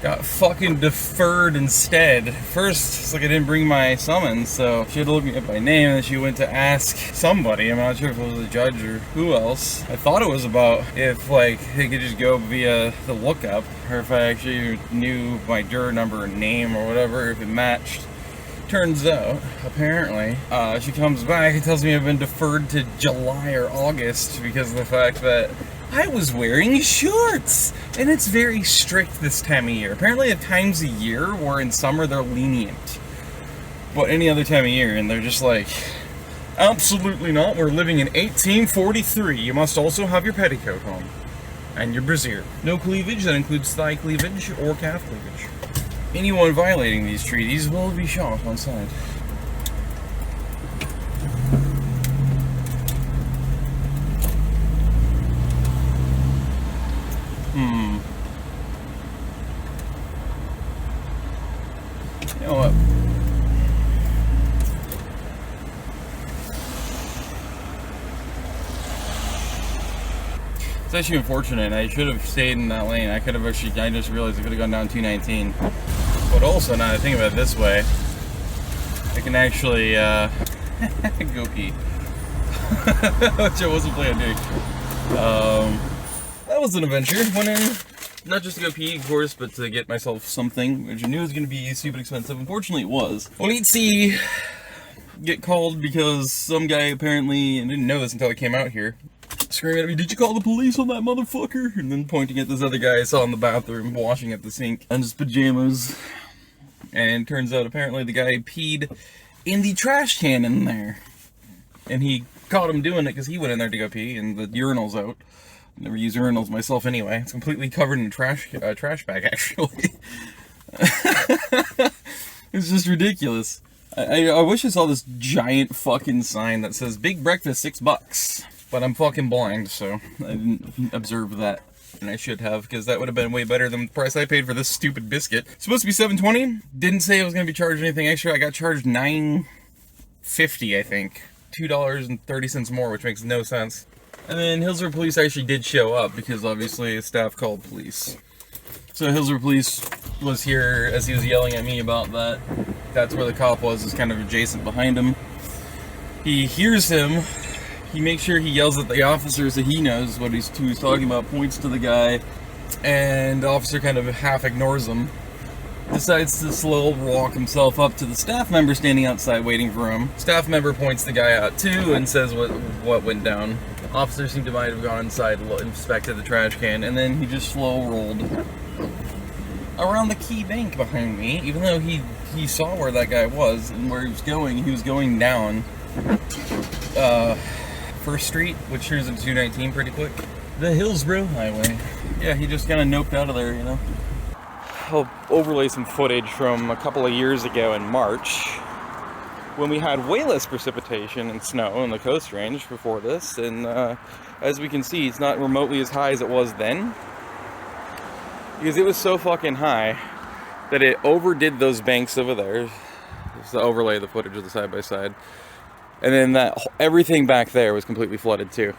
got fucking deferred instead. First, it's like I didn't bring my summons, so she had to look me up by name, and then she went to ask somebody. I'm not sure if it was a judge or who else. I thought it was about if, like, they could just go via the lookup, or if I actually knew my juror number and name or whatever, if it matched. Turns out, apparently, she comes back and tells me I've been deferred to July or August because of the fact that I was wearing shorts, and it's very strict this time of year. Apparently at times a year where in summer they're lenient, but any other time of year, and they're just like, absolutely not, we're living in 1843, you must also have your petticoat on, and your brassiere. No cleavage, that includes thigh cleavage or calf cleavage. Anyone violating these treaties will be shot on sight. You know what? It's actually unfortunate. I should have stayed in that lane. I could have actually, I just realized I could have gone down 219. But also, now that I think about it this way, I can actually go pee. Which I wasn't planning on doing. That was an adventure. Went in, not just to go pee, of course, but to get myself something, which I knew was going to be stupid expensive. Unfortunately, it was. Well, we'd see get called because some guy apparently, and didn't know this until I came out here, screaming at me, "Did you call the police on that motherfucker?" And then pointing at this other guy I saw in the bathroom washing at the sink in his pajamas. And turns out apparently the guy peed in the trash can in there. And he caught him doing it because he went in there to go pee, and the urinal's out. I never use urinals myself anyway. It's completely covered in a trash bag, actually. It's just ridiculous. I wish I saw this giant fucking sign that says "Big Breakfast, $6." But I'm fucking blind, so I didn't observe that. And I should have, because that would have been way better than the price I paid for this stupid biscuit. It's supposed to be $7.20. Didn't say I was going to be charged anything extra. I got charged $9.50, I think. $2.30 more, which makes no sense. And then Hillsborough Police actually did show up, because obviously staff called police. So Hillsborough Police was here as he was yelling at me about that. That's where the cop was kind of adjacent behind him. He hears him. He makes sure he yells at the officer so he knows what he's talking about, points to the guy, and the officer kind of half ignores him. Decides to slow walk himself up to the staff member standing outside waiting for him. Staff member points the guy out too and says what went down. Officer seemed to might have gone inside, inspected the trash can, and then he just slow rolled around the key bank behind me, even though he saw where that guy was and where he was going. He was going down First Street, which turns into 219 pretty quick. The Hillsborough Highway. Yeah, he just kind of noped out of there, you know. I'll overlay some footage from a couple of years ago in March, when we had way less precipitation and snow in the Coast Range before this, and as we can see, it's not remotely as high as it was then, because it was so fucking high that it overdid those banks over there. Just to overlay the footage of the side-by-side. And then everything back there was completely flooded too.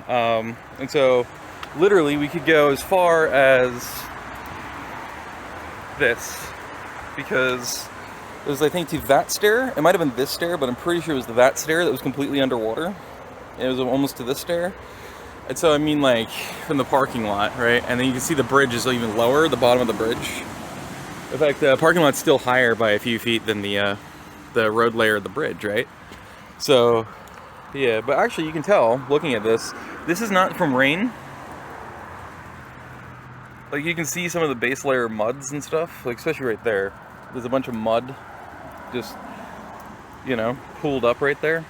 And so, literally, we could go as far as this, because it was, I think, to that stair. It might have been this stair, but I'm pretty sure it was that stair that was completely underwater. It was almost to this stair. And so, I mean, like, from the parking lot, right? And then you can see the bridge is even lower, the bottom of the bridge. In fact, the parking lot's still higher by a few feet than the road layer of the bridge, right? So, yeah, but actually you can tell, looking at this is not from rain. Like, you can see some of the base layer muds and stuff, like, especially right there. There's a bunch of mud just, you know, pooled up right there.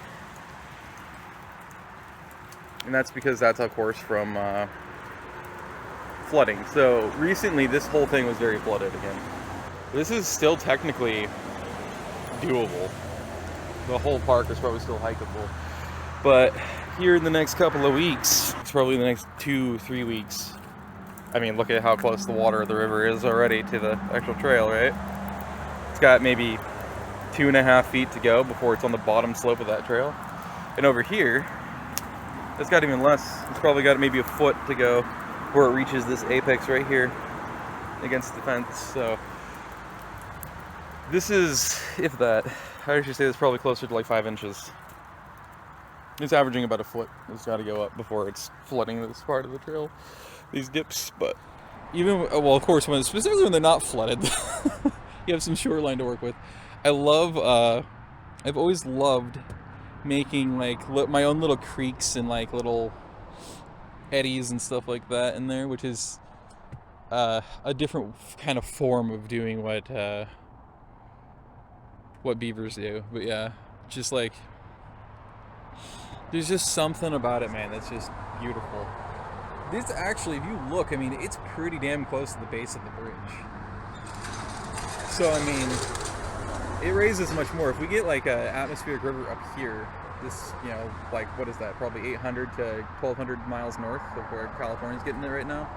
And that's because that's, of course, from flooding. So, recently, this whole thing was very flooded again. This is still technically doable. The whole park is probably still hikeable. But here in the next couple of weeks, it's probably the next 2-3 weeks. I mean, look at how close the water of the river is already to the actual trail, right? It's got maybe 2.5 feet to go before it's on the bottom slope of that trail. And over here, it's got even less. It's probably got maybe a foot to go where it reaches this apex right here. against the fence. So this is, if that, I should say, it's probably closer to like 5 inches. It's averaging about a foot. It's got to go up before it's flooding this part of the trail, these dips. But even, well, of course, specifically when they're not flooded, you have some shoreline to work with. I've always loved making like my own little creeks and like little eddies and stuff like that in there, which is a different kind of form of doing what beavers do. But yeah, just like, there's just something about it, man, that's just beautiful. This actually, if you look, I mean, it's pretty damn close to the base of the bridge. So, I mean, it raises much more. If we get like a atmospheric river up here, this, you know, like, what is that? Probably 800 to 1,200 miles north of where California's getting it right now.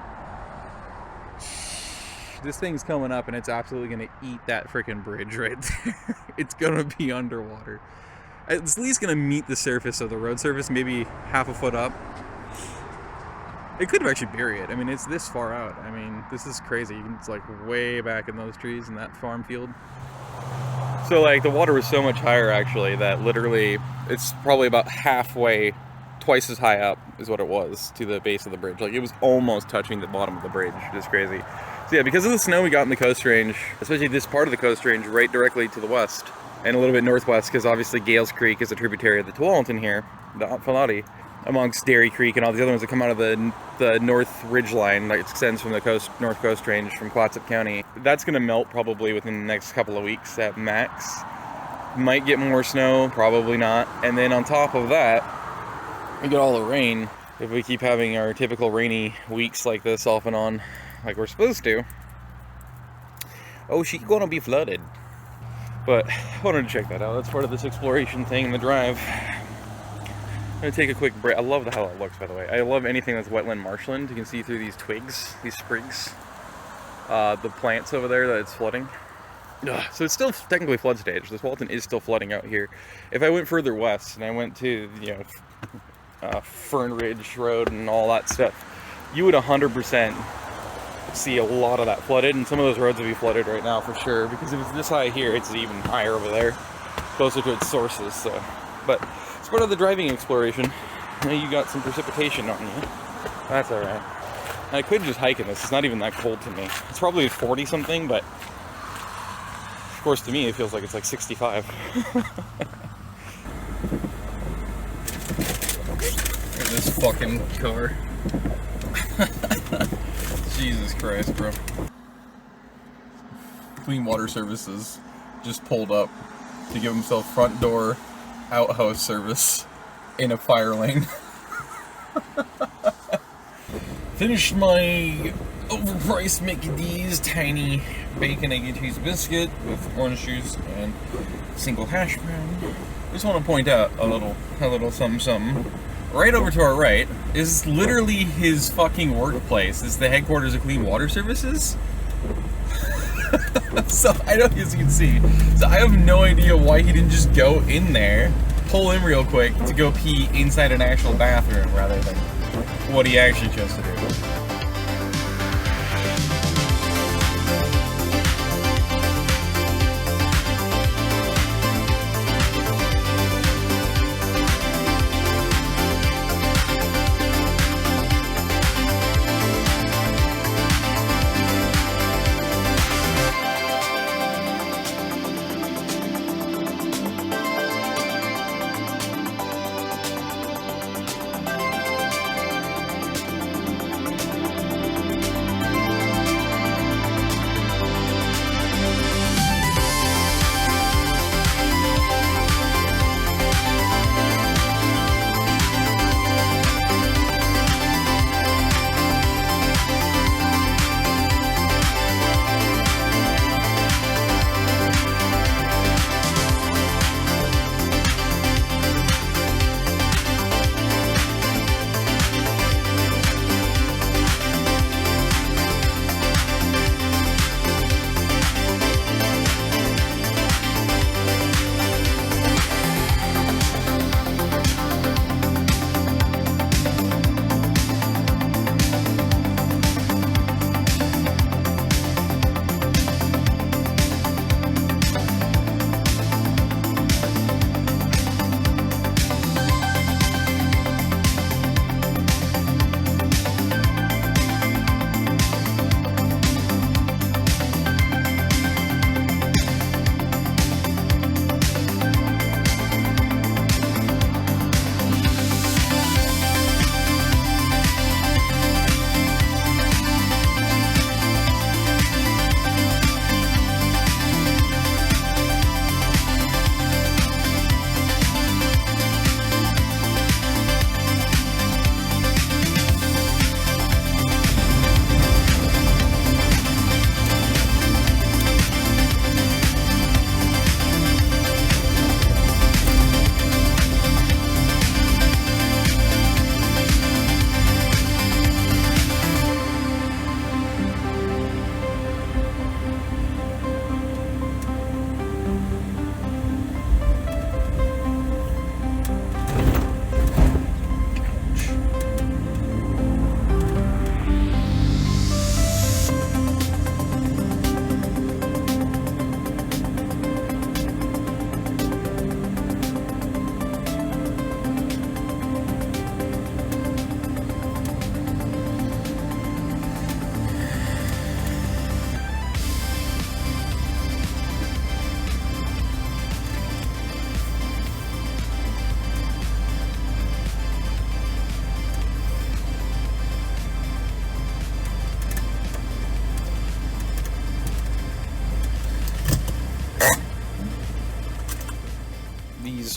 This thing's coming up and it's absolutely going to eat that freaking bridge right there. It's going to be underwater. It's at least going to meet the surface of the road surface, maybe half a foot up. It could have actually buried it. I mean, it's this far out. I mean, this is crazy. It's like way back in those trees in that farm field. So like the water was so much higher actually that literally it's probably about halfway, twice as high up is what it was to the base of the bridge. Like it was almost touching the bottom of the bridge, which is crazy. So yeah, because of the snow we got in the Coast Range, especially this part of the Coast Range right directly to the west, and a little bit northwest, because obviously Gales Creek is a tributary of the Tualatin here, the Tualatin, amongst Dairy Creek and all the other ones that come out of the north ridge line that extends from the North Coast Range from Clatsop County. That's going to melt probably within the next couple of weeks at max. Might get more snow, probably not. And then on top of that, we get all the rain. If we keep having our typical rainy weeks like this off and on, like we're supposed to, oh, she's gonna be flooded. But I wanted to check that out. That's part of this exploration thing in the drive. I'm gonna take a quick break. I love how it looks, by the way. I love anything that's wetland marshland. You can see through these twigs, these sprigs, the plants over there that it's flooding. So it's still technically flood stage. This Tualatin is still flooding out here. If I went further west and I went to, you know, Fern Ridge Road and all that stuff, you would 100% see a lot of that flooded, and some of those roads would be flooded right now for sure, because if it's this high here, it's even higher over there, closer to its sources. So, but it's part of the driving exploration. Now you got some precipitation on you. That's alright. I could just hike in this. It's not even that cold to me. It's probably 40 something, but of course to me it feels like it's like 65. Look at this fucking car. Jesus Christ, bro. Clean Water Services just pulled up to give himself front door outhouse service in a fire lane. Finished my overpriced Mickey D's tiny bacon, egg, and cheese biscuit with orange juice and single hash brown. Just want to point out a little something. Right over to our right is literally his fucking workplace. It's the headquarters of Clean Water Services. So I know, as you can see, so I have no idea why he didn't just go in there, pull in real quick to go pee inside an actual bathroom rather than what he actually chose to do.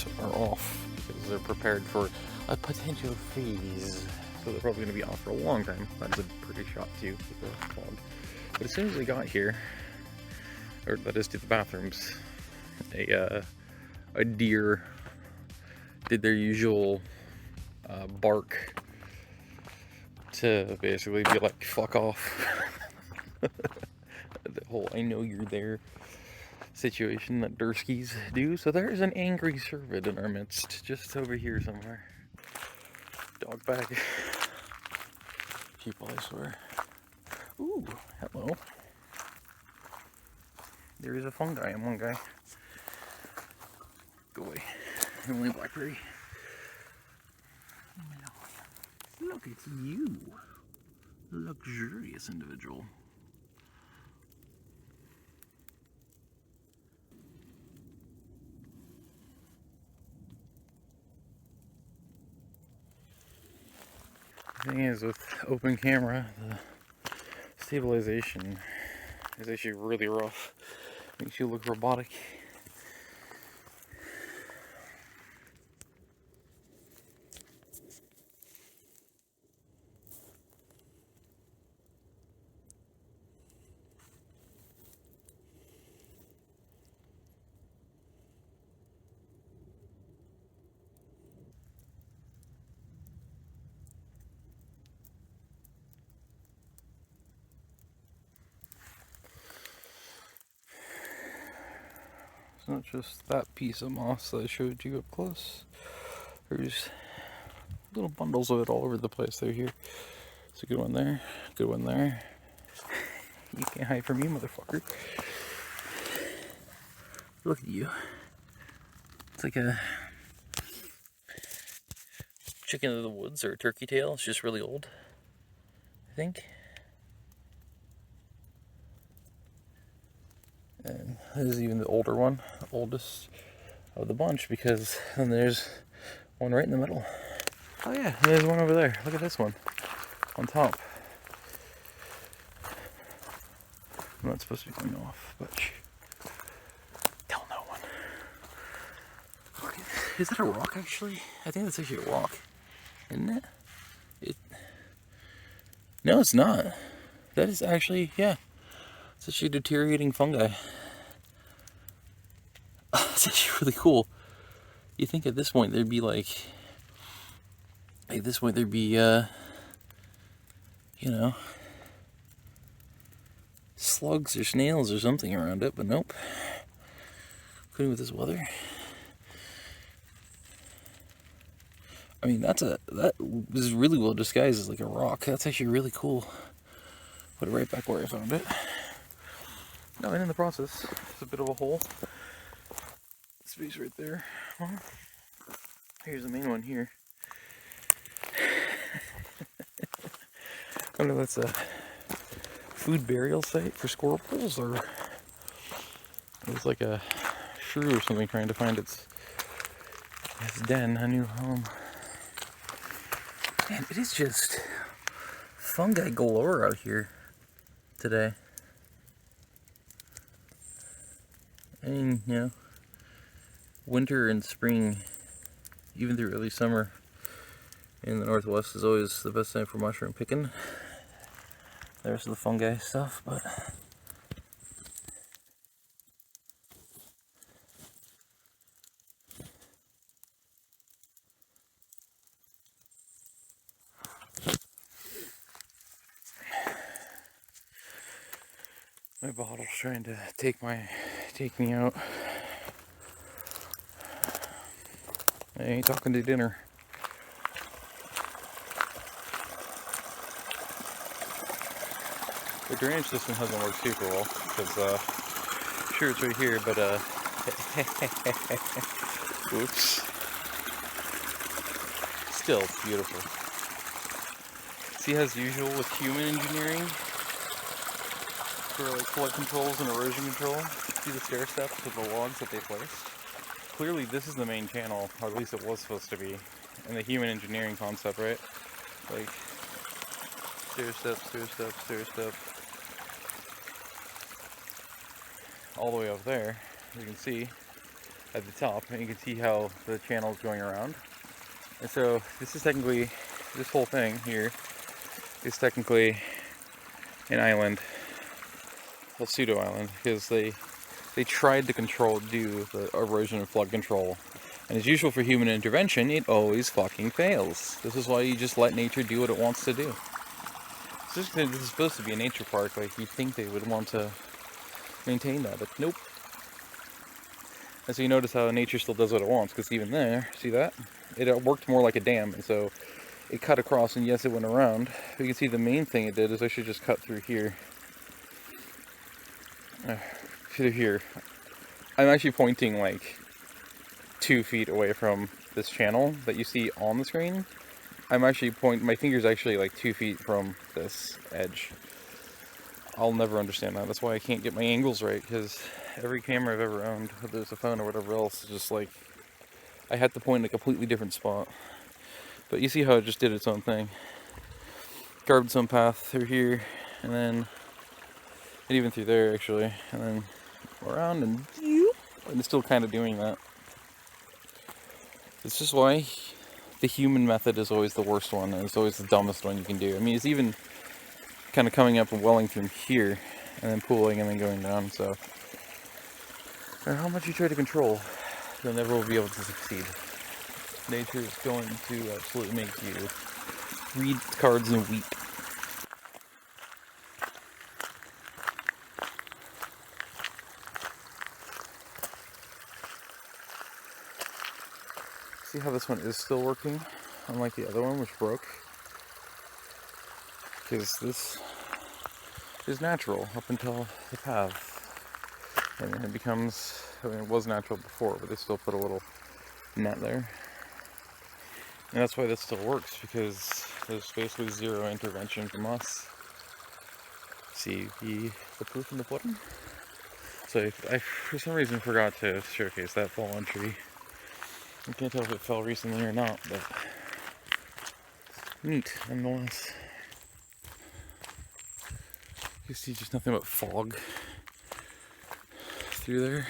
lights are off because they're prepared for a potential freeze. So they're probably going to be off for a long time. That's a pretty shot too with the fog. But as soon as they got here, or that is to the bathrooms, a deer did their usual bark to basically be like, fuck off. The whole I know you're there situation that Durskies do. So there's an angry cervid in our midst, just over here somewhere. Dog bag. People, I swear. Ooh, hello. There is a fungi in one guy. Go away. Only blackberry. Look at you. Luxurious individual. The thing is, with open camera, the stabilization is actually really rough. Makes you look robotic. It's not just that piece of moss that I showed you up close. There's little bundles of it all over the place. They're here. It's a good one there. Good one there. You can't hide from me, motherfucker. Look at you. It's like a chicken of the woods or a turkey tail. It's just really old, I think. And this is even the older one, the oldest of the bunch, because then there's one right in the middle. Oh yeah, there's one over there. Look at this one on top. I'm not supposed to be going off, but tell no one. Look at, is that a rock actually? I think that's actually a rock, isn't it? No, it's not. That is actually, yeah. It's actually deteriorating fungi. It's actually really cool. You think at this point there'd be like at this point there'd be, you know, slugs or snails or something around it, but nope. Couldn't with this weather. I mean, that was really well disguised as like a rock. That's actually really cool. Put it right back where I found it. No, and in the process, it's a bit of a hole. Space right there. Well, here's the main one here. I don't know if that's a food burial site for squirrels or it's like a shrew or something trying to find its den, a new home. Man, it is just fungi galore out here today. I mean, you know, winter and spring, even through early summer in the Northwest is always the best time for mushroom picking. The rest of the fungi stuff, but my bottle's trying to take me out. I ain't talking to dinner. The drainage system hasn't worked super well because sure it's right here, but oops. Still it's beautiful. See, as usual with human engineering for like flood controls and erosion control. See the stair steps with the logs that they placed? Clearly this is the main channel, or at least it was supposed to be, in the human engineering concept, right? Like stair steps, stair steps, stair steps. All the way up there, you can see at the top, and you can see how the channel is going around. And so this is technically, this whole thing here is technically an island, a pseudo island, because they tried to do the erosion and flood control. And as usual for human intervention, it always fucking fails. This is why you just let nature do what it wants to do. This is supposed to be a nature park, like you'd think they would want to maintain that, but nope. And so you notice how nature still does what it wants, because even there, see that? It worked more like a dam, and so it cut across, and yes, it went around. But you can see the main thing it did is actually just cut through here. Through here. I'm actually pointing like 2 feet away from this channel that you see on the screen. I'm actually my finger's actually like 2 feet from this edge. I'll never understand that. That's why I can't get my angles right, because every camera I've ever owned, whether it's a phone or whatever else, is just like, I had to point in a completely different spot. But you see how it just did its own thing. Carved its own path through here, and then, and even through there actually, and then around, and it's still kind of doing that. It's just why the human method is always the worst one, and it's always the dumbest one you can do. I mean, it's even kind of coming up and welling from here, and then pooling, and then going down, so no matter how much you try to control, you'll never will be able to succeed. Nature is going to absolutely make you read cards and weep. See how this one is still working, unlike the other one which broke? Because this is natural up until the path. And then it becomes, I mean, it was natural before, but they still put a little net there. And that's why this still works, because there's basically zero intervention from us. See the proof in the pudding? So I for some reason forgot to showcase that fallen tree. I can't tell if it fell recently or not, but neat nonetheless. You see just nothing but fog through there.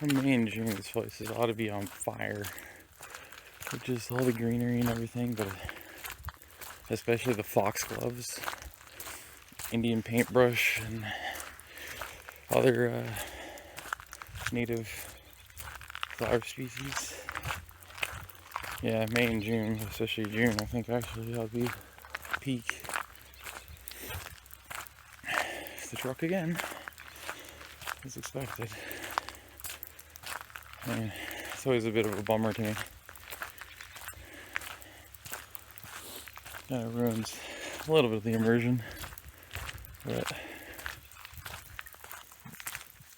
May and June, this place ought to be on fire. With just all the greenery and everything, but especially the foxgloves, Indian paintbrush, and other native flower species. Yeah, May and June, especially June, I think actually that'll be peak. It's the truck again, as expected. I mean, it's always a bit of a bummer to me. Kind of ruins a little bit of the immersion, but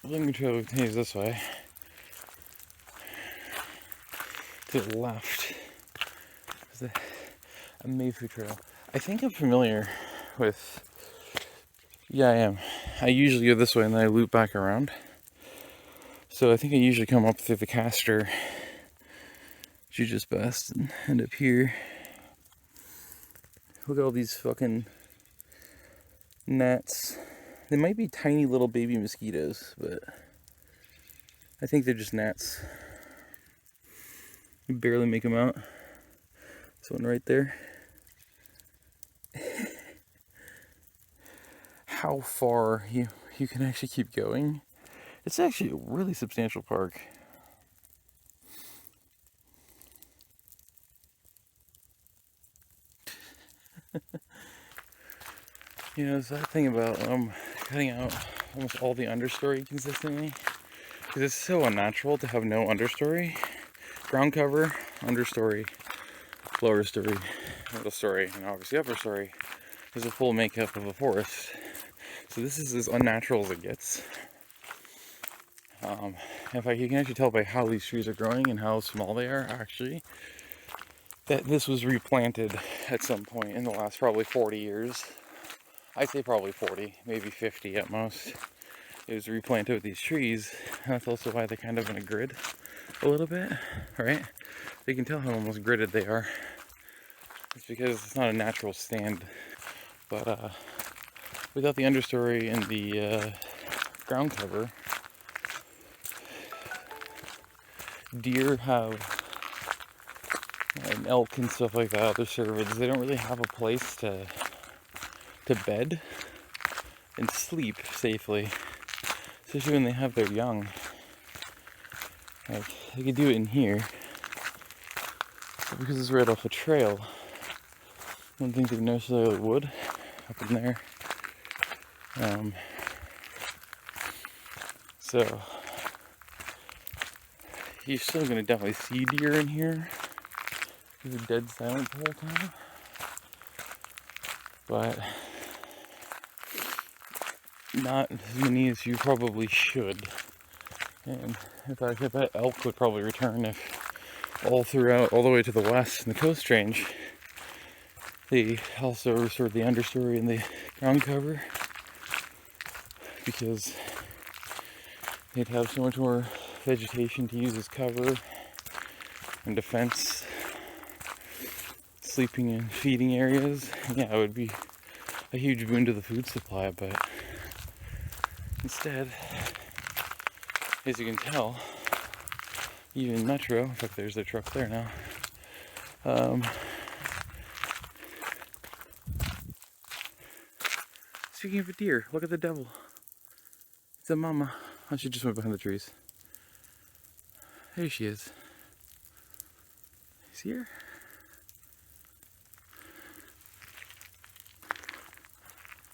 the Lincoln Trail continues this way to the left. There's a Mayfu Trail. I think I'm familiar with. Yeah, I am. I usually go this way and then I loop back around. So I think I usually come up through the Castor, Judas Best, and end up here. Look at all these fucking gnats. They might be tiny little baby mosquitoes, but I think they're just gnats. You barely make them out. This one right there. How far you can actually keep going It's actually a really substantial park. You know, it's that thing about cutting out almost all the understory consistently, because it's so unnatural to have no understory. Ground cover, understory, lower story, middle story, and obviously upper story is a full makeup of a forest. So this is as unnatural as it gets. In fact, you can actually tell by how these trees are growing and how small they are, actually, that this was replanted at some point in the last probably 40 years. I'd say probably 40, maybe 50 at most. It was replanted with these trees, and that's also why they're kind of in a grid a little bit, right? You can tell how almost gridded they are. It's because it's not a natural stand. But without the understory and the ground cover, deer have, and elk and stuff like that, other cervids, they don't really have a place to bed and sleep safely, especially when they have their young. Like, they could do it in here, but because it's right off a trail, I don't think they necessarily would up in there. So you're still gonna definitely see deer in here. They're dead silent the whole time, but not as many as you probably should. And in fact, I bet elk would probably return if all the way to the west in the Coast Range, they also restored the understory and the ground cover, because they'd have so much more vegetation to use as cover and defense, sleeping and feeding areas. Yeah, it would be a huge boon to the food supply, but instead, as you can tell, even Metro, in fact there's their truck there now, speaking of a deer, look at the devil. It's a mama. Oh, she just went behind the trees. There she is. See her?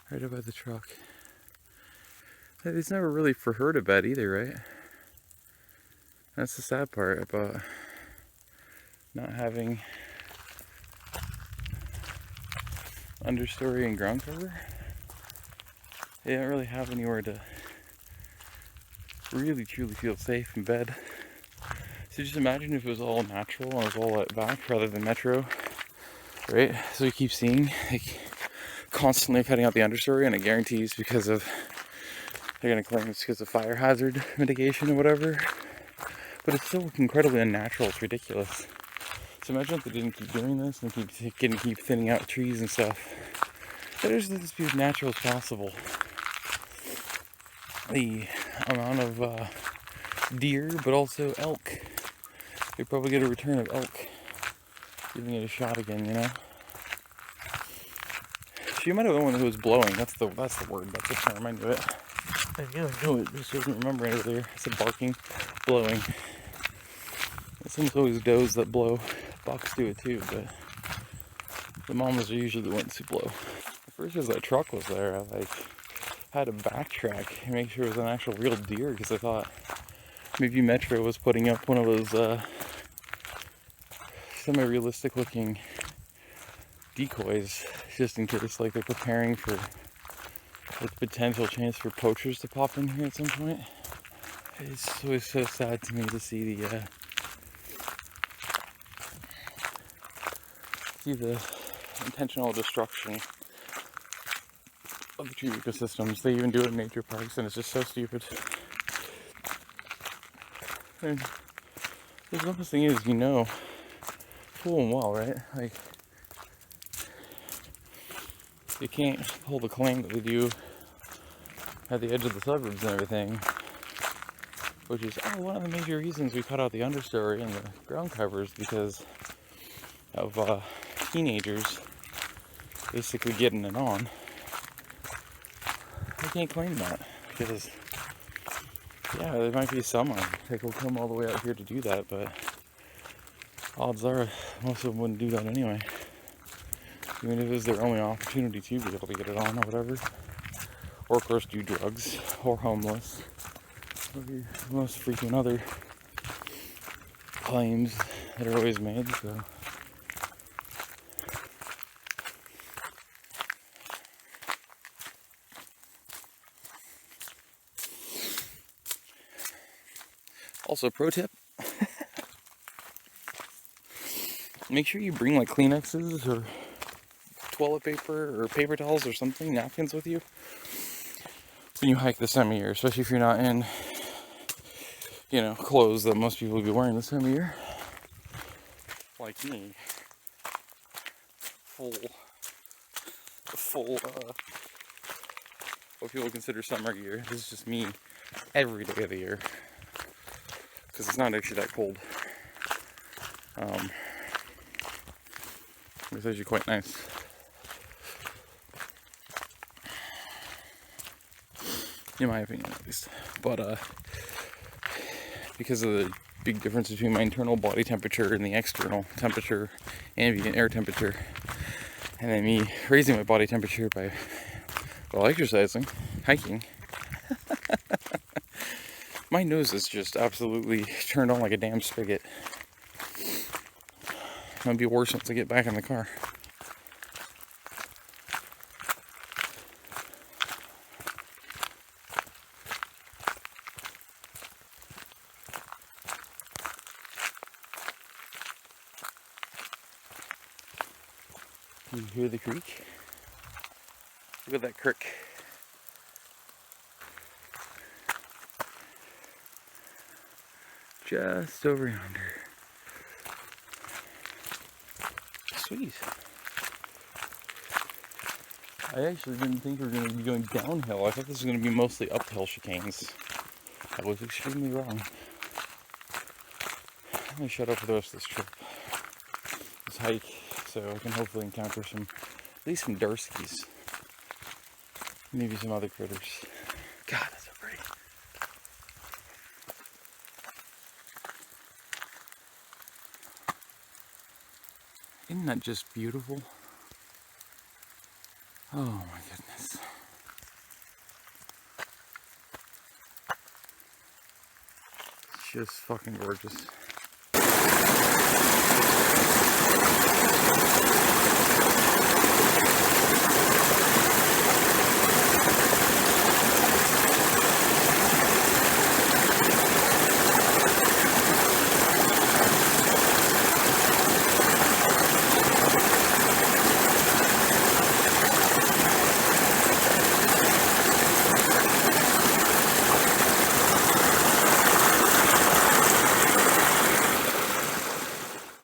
Right up by the truck. It's never really for her to bed either, right? That's the sad part about not having understory and ground cover. They don't really have anywhere to really truly feel safe in bed. So just imagine if it was all natural and it was all out back rather than metro, right? So you keep seeing, like, constantly cutting out the understory, and I guarantee it's because of, they're gonna claim it's because of fire hazard mitigation or whatever. But it's still incredibly unnatural. It's ridiculous. So imagine if they didn't keep doing this and keep thinning out trees and stuff. There's this be as natural as possible. The amount of deer, but also elk. They probably get a return of elk, giving it a shot again, you know. She might have been the one who was blowing. That's the word. That's the term. I knew it. I knew it. Just wasn't remembering it earlier. I said barking, blowing. It's almost always does that blow. Bucks do it too, but the mamas are usually the ones who blow. At first, as that truck was there, I had to backtrack and make sure it was an actual real deer, because I thought maybe Metro was putting up one of those semi-realistic looking decoys, just in case, like, they're preparing for the potential chance for poachers to pop in here at some point. It's always so sad to me to see the intentional destruction of the tree ecosystems. They even do it in nature parks, and it's just so stupid. And the dumbest thing is, you know full and well, right? Like, you can't hold the claim that they do at the edge of the suburbs and everything, which is one of the major reasons we cut out the understory and the ground covers, because of teenagers basically getting it on. I can't claim that, because Yeah, there might be some that will come all the way out here to do that, but odds are most of them wouldn't do that anyway. Even if it was their only opportunity to be able to get it on or whatever. Or of course do drugs, or homeless, or the most freaking other claims that are always made, so. Also, pro tip, make sure you bring like Kleenexes or toilet paper or paper towels or something, napkins with you when you hike this time of year, especially if you're not in, you know, clothes that most people would be wearing this time of year. Like me. Full, what people consider summer gear. This is just me every day of the year. Because it's not actually that cold. It's actually quite nice. In my opinion, at least. But, because of the big difference between my internal body temperature and the external temperature, ambient air temperature, and then me raising my body temperature by, well, exercising, hiking, my nose is just absolutely turned on like a damn spigot. It might be worse once I get back in the car. You hear the creek? Look at that creek. Just over yonder. Sweet. I actually didn't think we were going to be going downhill. I thought this was going to be mostly uphill chicanes. I was extremely wrong. I'm going to shut up for the rest of this trip. This hike, so I can hopefully encounter some, at least some Durskies. Maybe some other critters. God, that's so pretty. Isn't that just beautiful? Oh my goodness. It's just fucking gorgeous.